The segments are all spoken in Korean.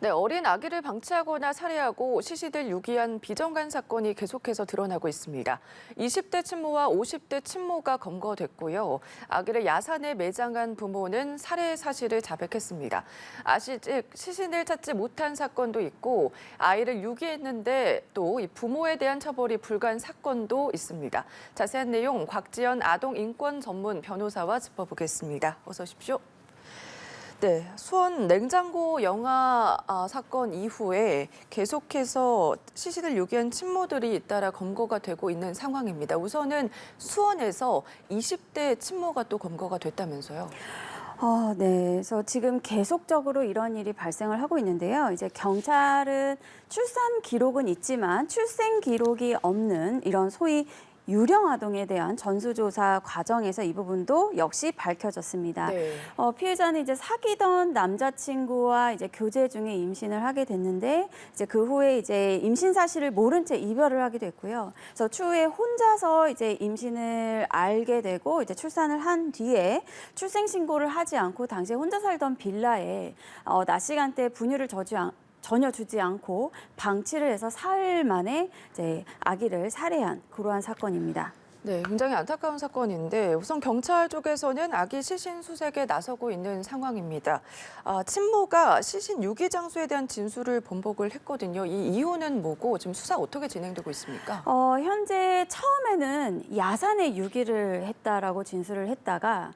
네, 어린 아기를 방치하거나 살해하고 시신을 유기한 비정관 사건이 계속해서 드러나고 있습니다. 20대 친모와 50대 친모가 검거됐고요. 아기를 야산에 매장한 부모는 살해 사실을 자백했습니다. 아시직 시신을 찾지 못한 사건도 있고 아이를 유기했는데 또 이 부모에 대한 처벌이 불가한 사건도 있습니다. 자세한 내용 곽지연 아동인권 전문 변호사와 짚어보겠습니다. 어서 오십시오. 네, 수원 냉장고 영화 사건 이후에 계속해서 시신을 유기한 친모들이 잇따라 검거가 되고 있는 상황입니다. 우선은 수원에서 20대 친모가 또 검거가 됐다면서요. 네. 그래서 지금 계속적으로 이런 일이 발생을 하고 있는데요. 이제 경찰은 출산 기록은 있지만 출생 기록이 없는 이런 소위 유령 아동에 대한 전수조사 과정에서 이 부분도 역시 밝혀졌습니다. 네. 피해자는 이제 사귀던 남자친구와 이제 교제 중에 임신을 하게 됐는데 이제 그 후에 이제 임신 사실을 모른 채 이별을 하게 됐고요. 그래서 추후에 혼자서 이제 임신을 알게 되고 이제 출산을 한 뒤에 출생 신고를 하지 않고 당시에 혼자 살던 빌라에 낮 시간대 분유를 전혀 주지 않고 방치를 해서 사흘 만에 이제 아기를 살해한 그러한 사건입니다. 네, 굉장히 안타까운 사건인데 우선 경찰 쪽에서는 아기 시신 수색에 나서고 있는 상황입니다. 친모가 시신 유기 장소에 대한 진술을 번복을 했거든요. 이 이유는 뭐고 지금 수사 어떻게 진행되고 있습니까? 현재 처음에는 야산에 유기를 했다라고 진술을 했다가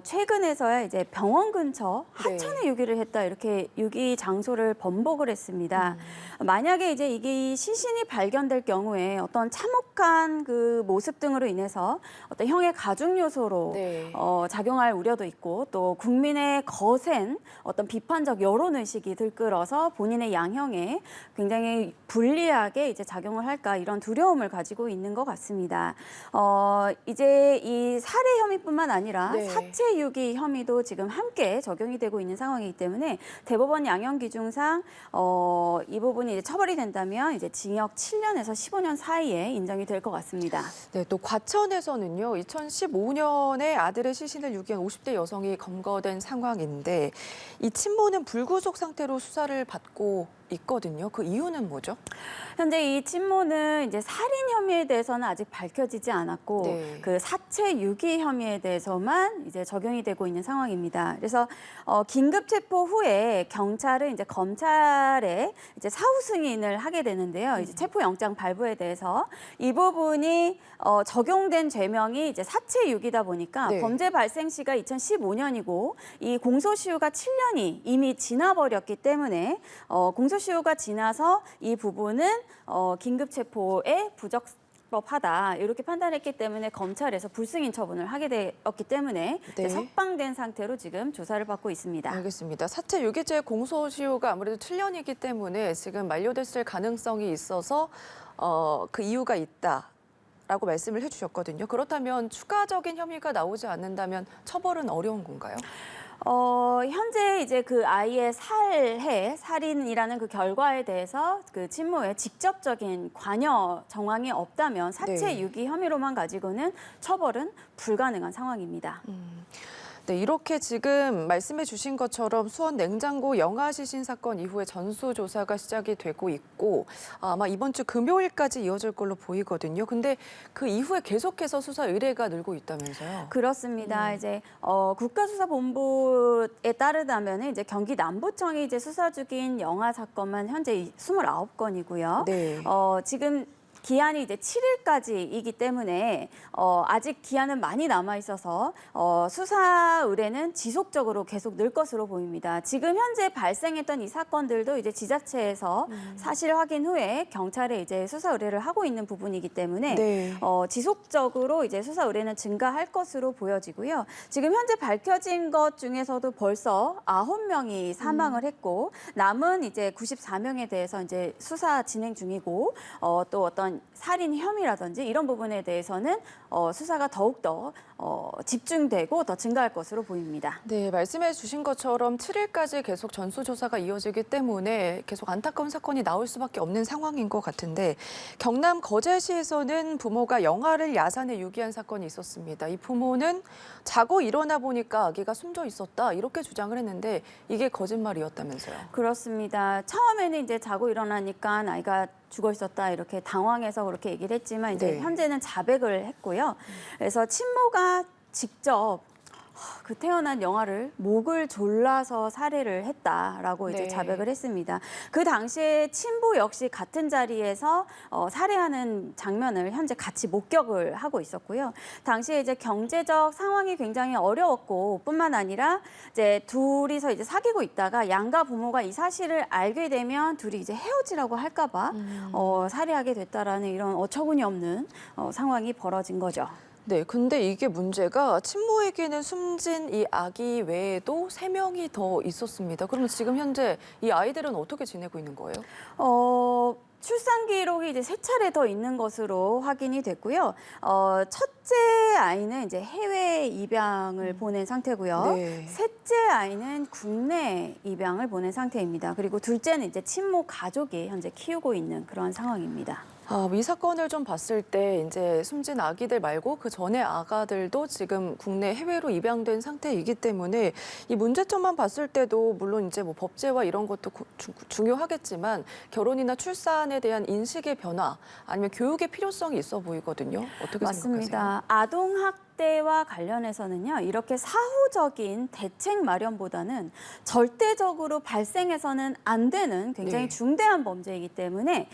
최근에서야 이제 병원 근처 하천에 유기를 했다 이렇게 유기 장소를 번복을 했습니다. 만약에 이제 이게 시신이 발견될 경우에 어떤 참혹한 그 모습 등으로 인해서 어떤 형의 가중 요소로 네. 작용할 우려도 있고 또 국민의 거센 어떤 비판적 여론 의식이 들끓어서 본인의 양형에 굉장히 불리하게 이제 작용을 할까 이런 두려움을 가지고 있는 것 같습니다. 이제 이 살해 혐의뿐만 아니라 네. 사체 유기 혐의도 지금 함께 적용이 되고 있는 상황이기 때문에 대법원 양형 기준상 이 부분이 이제 처벌이 된다면 이제 징역 7년에서 15년 사이에 인정이 될 것 같습니다. 네, 또 과천에서는요, 2015년에 아들의 시신을 유기한 50대 여성이 검거된 상황인데 이 친모는 불구속 상태로 수사를 받고 있거든요. 그 이유는 뭐죠? 현재 이 친모는 이제 살인 혐의에 대해서는 아직 밝혀지지 않았고 네. 그 사체 유기 혐의에 대해서만 이제 적용이 되고 있는 상황입니다. 그래서 긴급 체포 후에 경찰은 이제 검찰에 이제 사후 승인을 하게 되는데요. 이제 체포 영장 발부에 대해서 이 부분이 적용된 죄명이 이제 사체 유기다 보니까 네. 범죄 발생 시가 2015년이고 이 공소시효가 7년이 이미 지나버렸기 때문에 공소시효가 지나서 이 부분은 긴급 체포에 부적법하다 이렇게 판단했기 때문에 검찰에서 불승인 처분을 하게 되었기 때문에 네. 이제 석방된 상태로 지금 조사를 받고 있습니다. 알겠습니다. 사체 유기죄 공소시효가 아무래도 7년이기 때문에 지금 만료됐을 가능성이 있어서 그 이유가 있다라고 말씀을 해주셨거든요. 그렇다면 추가적인 혐의가 나오지 않는다면 처벌은 어려운 건가요? 현재 이제 그 아이의 살인이라는 그 결과에 대해서 그 친모의 직접적인 관여 정황이 없다면 사체 네. 유기 혐의로만 가지고는 처벌은 불가능한 상황입니다. 네, 이렇게 지금 말씀해 주신 것처럼 수원 냉장고 영아 시신 사건 이후에 전수조사가 시작이 되고 있고 아마 이번 주 금요일까지 이어질 걸로 보이거든요. 근데 그 이후에 계속해서 수사 의뢰가 늘고 있다면서요? 그렇습니다. 이제 국가수사본부에 따르다면 이제 경기 남부청이 이제 수사 중인 영아 사건만 현재 29건이고요. 네. 지금 기한이 이제 7일까지이기 때문에 아직 기한은 많이 남아 있어서 수사 의뢰는 지속적으로 계속 늘 것으로 보입니다. 지금 현재 발생했던 이 사건들도 이제 지자체에서 사실 확인 후에 경찰에 이제 수사 의뢰를 하고 있는 부분이기 때문에 네. 지속적으로 이제 수사 의뢰는 증가할 것으로 보여지고요. 지금 현재 밝혀진 것 중에서도 벌써 9명이 사망을 했고 남은 이제 94명에 대해서 이제 수사 진행 중이고 또 어떤 살인 혐의라든지 이런 부분에 대해서는 수사가 더욱더 집중되고 더 증가할 것으로 보입니다. 네, 말씀해 주신 것처럼 7일까지 계속 전수조사가 이어지기 때문에 계속 안타까운 사건이 나올 수밖에 없는 상황인 것 같은데 경남 거제시에서는 부모가 영아를 야산에 유기한 사건이 있었습니다. 이 부모는 자고 일어나 보니까 아기가 숨져 있었다 이렇게 주장을 했는데 이게 거짓말이었다면서요. 그렇습니다. 처음에는 이제 자고 일어나니까 아이가 죽어 있었다 이렇게 당황해서 그렇게 얘기를 했지만 이제 네. 현재는 자백을 했고요. 그래서 친모가 직접 그 태어난 영아를 목을 졸라서 살해를 했다라고 이제 네. 자백을 했습니다. 그 당시에 친부 역시 같은 자리에서 살해하는 장면을 현재 같이 목격을 하고 있었고요. 당시에 이제 경제적 상황이 굉장히 어려웠고 뿐만 아니라 이제 둘이서 이제 사귀고 있다가 양가 부모가 이 사실을 알게 되면 둘이 이제 헤어지라고 할까봐 살해하게 됐다라는 이런 어처구니 없는 상황이 벌어진 거죠. 네, 근데 이게 문제가 친모에게는 숨진 이 아기 외에도 3명이 더 있었습니다. 그러면 지금 현재 이 아이들은 어떻게 지내고 있는 거예요? 출산 기록이 이제 3차례 더 있는 것으로 확인이 됐고요. 첫째 아이는 이제 해외 입양을 보낸 상태고요. 네. 셋째 아이는 국내 입양을 보낸 상태입니다. 그리고 둘째는 이제 친모 가족이 현재 키우고 있는 그런 상황입니다. 이 사건을 좀 봤을 때 이제 숨진 아기들 말고 그 전에 아가들도 지금 국내 해외로 입양된 상태이기 때문에 이 문제점만 봤을 때도 물론 이제 뭐 법제화 이런 것도 중요하겠지만 결혼이나 출산에 대한 인식의 변화 아니면 교육의 필요성이 있어 보이거든요. 어떻게 생각하세요? 맞습니다. 아동학대와 관련해서는요, 이렇게 사후적인 대책 마련보다는 절대적으로 발생해서는 안 되는 굉장히 네. 중대한 범죄이기 때문에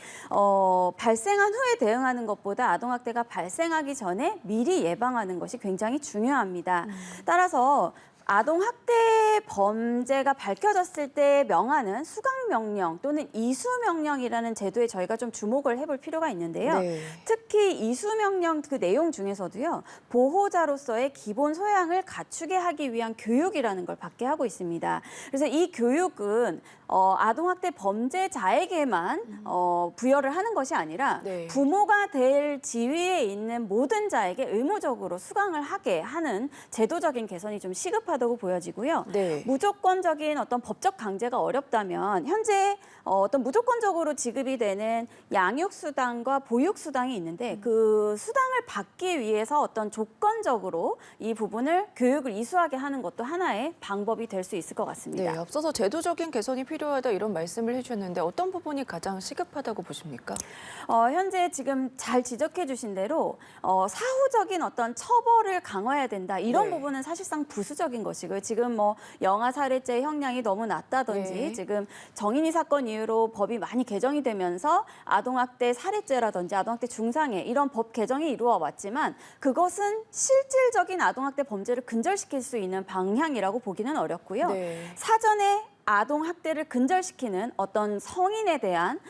발생한 후에 대응하는 것보다 아동학대가 발생하기 전에 미리 예방하는 것이 굉장히 중요합니다. 따라서 아동학대 범죄가 밝혀졌을 때 명하는 수강명령 또는 이수명령이라는 제도에 저희가 좀 주목을 해볼 필요가 있는데요. 네. 특히 이수명령 그 내용 중에서도요. 보호자로서의 기본 소양을 갖추게 하기 위한 교육이라는 걸 받게 하고 있습니다. 그래서 이 교육은 아동학대 범죄자에게만 부여를 하는 것이 아니라 네. 부모가 될 지위에 있는 모든 자에게 의무적으로 수강을 하게 하는 제도적인 개선이 좀 시급하다고 보여지고요. 네. 무조건적인 어떤 법적 강제가 어렵다면 현재 어떤 무조건적으로 지급이 되는 양육수당과 보육수당이 있는데 그 수당을 받기 위해서 어떤 조건적으로 이 부분을 교육을 이수하게 하는 것도 하나의 방법이 될 수 있을 것 같습니다. 네, 앞서서 제도적인 개선이 필요하다 이런 말씀을 해주셨는데 어떤 부분이 가장 시급하다고 보십니까? 현재 지금 잘 지적해 주신 대로 사후적인 어떤 처벌을 강화해야 된다. 이런 네. 부분은 사실상 부수적인 것이고요. 지금 뭐 영아 살해죄 형량이 너무 낮다든지 네. 지금 정인이 사건 이후로 법이 많이 개정이 되면서 아동학대 살해죄라든지 아동학대 중상해 이런 법 개정이 이루어 왔지만 그것은 실질적인 아동학대 범죄를 근절시킬 수 있는 방향이라고 보기는 어렵고요. 네. 사전에 아동 학대를 근절시키는 어떤 성인에 대한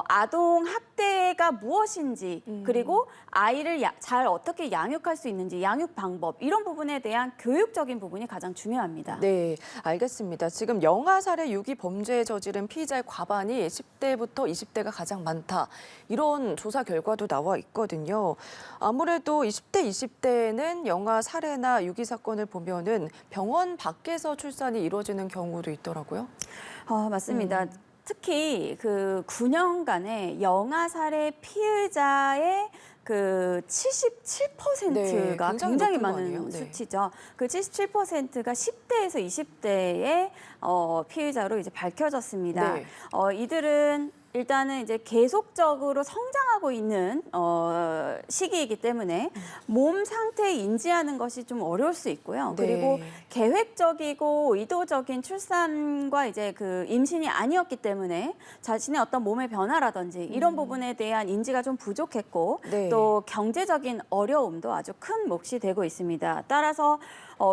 아동 학대가 무엇인지 그리고 아이를 잘 어떻게 양육할 수 있는지 양육 방법 이런 부분에 대한 교육적인 부분이 가장 중요합니다. 네, 알겠습니다. 지금 영아 살해 유기 범죄에 저지른 피의자의 과반이 10대부터 20대가 가장 많다. 이런 조사 결과도 나와 있거든요. 아무래도 20대, 20대에는 영아 살해나 유기 사건을 보면은 병원 밖에서 출산이 이루어지는 경우도 있더라고요. 맞습니다. 특히 그 9년간의 영아 살해 피해자의 그 77%가 네, 굉장히 굉장히 높은 거 아니에요? 많은 네. 수치죠. 그 77%가 10대에서 20대의 피해자로 이제 밝혀졌습니다. 네. 이들은 일단은 이제 계속적으로 성장하고 있는 시기이기 때문에 몸 상태 인지하는 것이 좀 어려울 수 있고요. 네. 그리고 계획적이고 의도적인 출산과 이제 그 임신이 아니었기 때문에 자신의 어떤 몸의 변화라든지 이런 부분에 대한 인지가 좀 부족했고 네. 또 경제적인 어려움도 아주 큰 몫이 되고 있습니다. 따라서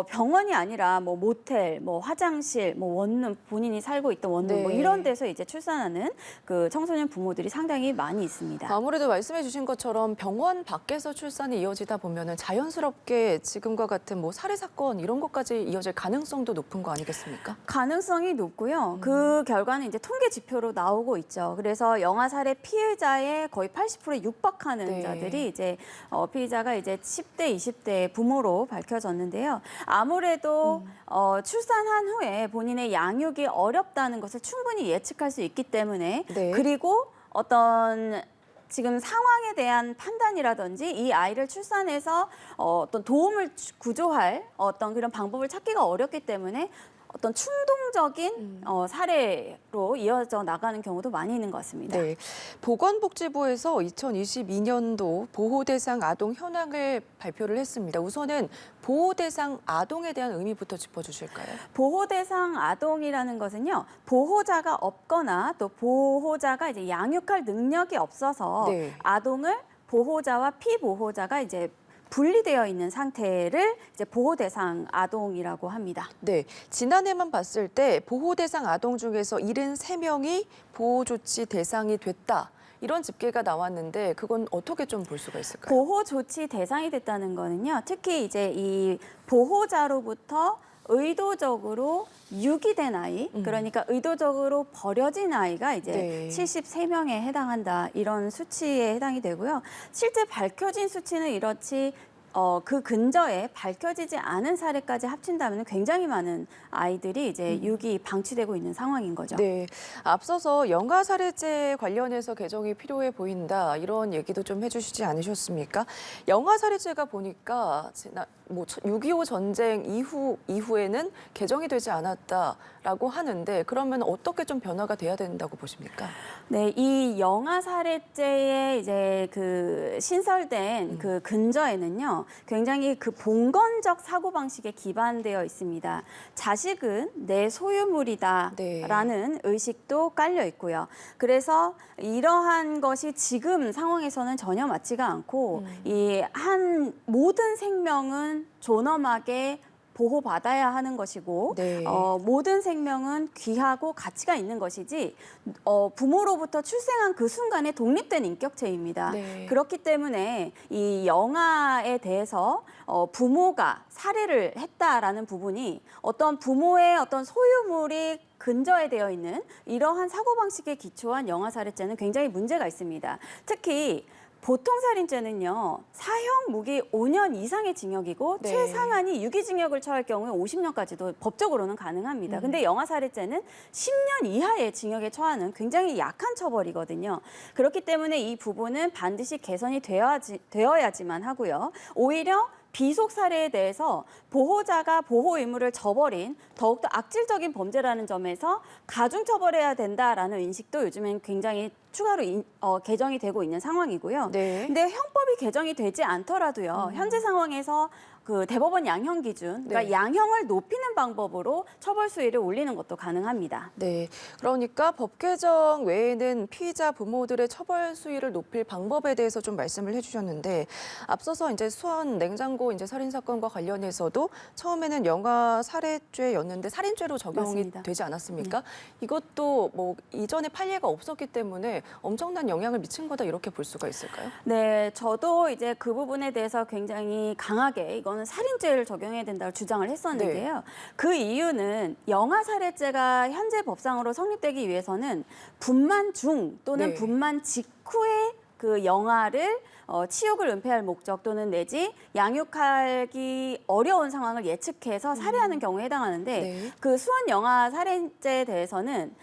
병원이 아니라 뭐 모텔, 뭐 화장실, 뭐 원룸, 본인이 살고 있던 원룸 뭐 네. 이런 데서 이제 출산하는 그 청소년 부모들이 상당히 많이 있습니다. 아무래도 말씀해 주신 것처럼 병원 밖에서 출산이 이어지다 보면은 자연스럽게 지금과 같은 뭐 살해 사건 이런 것까지 이어질 가능성도 높은 거 아니겠습니까? 가능성이 높고요. 그 결과는 이제 통계 지표로 나오고 있죠. 그래서 영아 살해 피해자의 거의 80%에 육박하는 네. 자들이 이제 피해자가 이제 10대, 20대 부모로 밝혀졌는데요. 아무래도 출산한 후에 본인의 양육이 어렵다는 것을 충분히 예측할 수 있기 때문에 네. 그리고 어떤 지금 상황에 대한 판단이라든지 이 아이를 출산해서 어떤 도움을 구조할 어떤 그런 방법을 찾기가 어렵기 때문에 어떤 충동적인 사례로 이어져 나가는 경우도 많이 있는 것 같습니다. 네. 보건복지부에서 2022년도 보호대상 아동 현황을 발표를 했습니다. 우선은 보호대상 아동에 대한 의미부터 짚어주실까요? 보호대상 아동이라는 것은요, 보호자가 없거나 또 보호자가 이제 양육할 능력이 없어서 네. 아동을 보호자와 피보호자가 이제 분리되어 있는 상태를 이제 보호대상 아동이라고 합니다. 네, 지난해만 봤을 때 보호대상 아동 중에서 73명이 보호조치 대상이 됐다. 이런 집계가 나왔는데 그건 어떻게 좀 볼 수가 있을까요? 보호 조치 대상이 됐다는 거는요. 특히 이제 이 보호자로부터 의도적으로 유기된 아이, 그러니까 의도적으로 버려진 아이가 이제 네. 73명에 해당한다. 이런 수치에 해당이 되고요. 실제 밝혀진 수치는 이렇지 그 근저에 밝혀지지 않은 사례까지 합친다면 굉장히 많은 아이들이 이제 유기 방치되고 있는 상황인 거죠. 네, 앞서서 영아 살해죄 관련해서 개정이 필요해 보인다 이런 얘기도 좀 해주시지 않으셨습니까? 영아 살해죄가 보니까 6.25 전쟁 이후에는 개정이 되지 않았다라고 하는데 그러면 어떻게 좀 변화가 돼야 된다고 보십니까? 네, 이 영아 살해죄에 이제 그 신설된 그 근저에는요, 굉장히 그 봉건적 사고 방식에 기반되어 있습니다. 자식은 내 소유물이다라는 의식도 깔려 있고요. 그래서 이러한 것이 지금 상황에서는 전혀 맞지가 않고 이 한 모든 생명은 존엄하게 보호받아야 하는 것이고 네. 모든 생명은 귀하고 가치가 있는 것이지 부모로부터 출생한 그 순간에 독립된 인격체입니다. 네. 그렇기 때문에 이 영아에 대해서 부모가 살해를 했다라는 부분이 어떤 부모의 어떤 소유물이 근저에 되어 있는 이러한 사고방식에 기초한 영아 살해죄는 굉장히 문제가 있습니다. 특히 보통 살인죄는요, 사형 무기 5년 이상의 징역이고 네. 최상한이 유기징역을 처할 경우에 50년까지도 법적으로는 가능합니다. 근데 영아 살해죄는 10년 이하의 징역에 처하는 굉장히 약한 처벌이거든요. 그렇기 때문에 이 부분은 반드시 개선이 되어야지만 하고요. 오히려 비속 살해에 대해서 보호자가 보호 의무를 저버린 더욱더 악질적인 범죄라는 점에서 가중 처벌해야 된다라는 인식도 요즘엔 굉장히 추가로 개정이 되고 있는 상황이고요. 네. 근데 형법이 개정이 되지 않더라도요. 현재 상황에서 그 대법원 양형 기준, 그러니까 네. 양형을 높이는 방법으로 처벌 수위를 올리는 것도 가능합니다. 네, 그러니까 법 개정 외에는 피의자 부모들의 처벌 수위를 높일 방법에 대해서 좀 말씀을 해주셨는데 앞서서 이제 수원 냉장고 이제 살인 사건과 관련해서도 처음에는 영아 살해죄였는데 살인죄로 적용이 맞습니다. 되지 않았습니까? 이것도 뭐 이전에 판례가 없었기 때문에 엄청난 영향을 미친 거다 이렇게 볼 수가 있을까요? 네, 저도 이제 그 부분에 대해서 굉장히 강하게 이거는 살인죄를 적용해야 된다고 주장을 했었는데요. 그 이유는 영아 살해죄가 현재 법상으로 성립되기 위해서는 분만 중 또는 네. 분만 직후에 그 영아를 치욕을 은폐할 목적 또는 내지 양육하기 어려운 상황을 예측해서 살해하는 경우에 해당하는데 네. 그 수원 영아 살인죄에 대해서는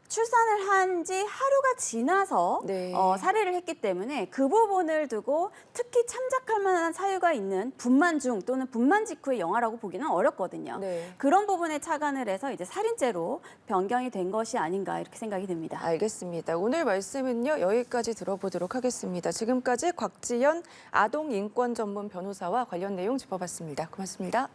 출산을 한 지 하루가 지나서 네. 살해를 했기 때문에 그 부분을 두고 특히 참작할 만한 사유가 있는 분만 중 또는 분만 직후의 영아라고 보기는 어렵거든요. 네. 그런 부분에 착안을 해서 이제 살인죄로 변경이 된 것이 아닌가 이렇게 생각이 듭니다. 알겠습니다. 오늘 말씀은요 여기까지 들어보도록 하겠습니다. 지금까지 곽지연 아동인권 전문 변호사와 관련 내용 짚어봤습니다. 고맙습니다.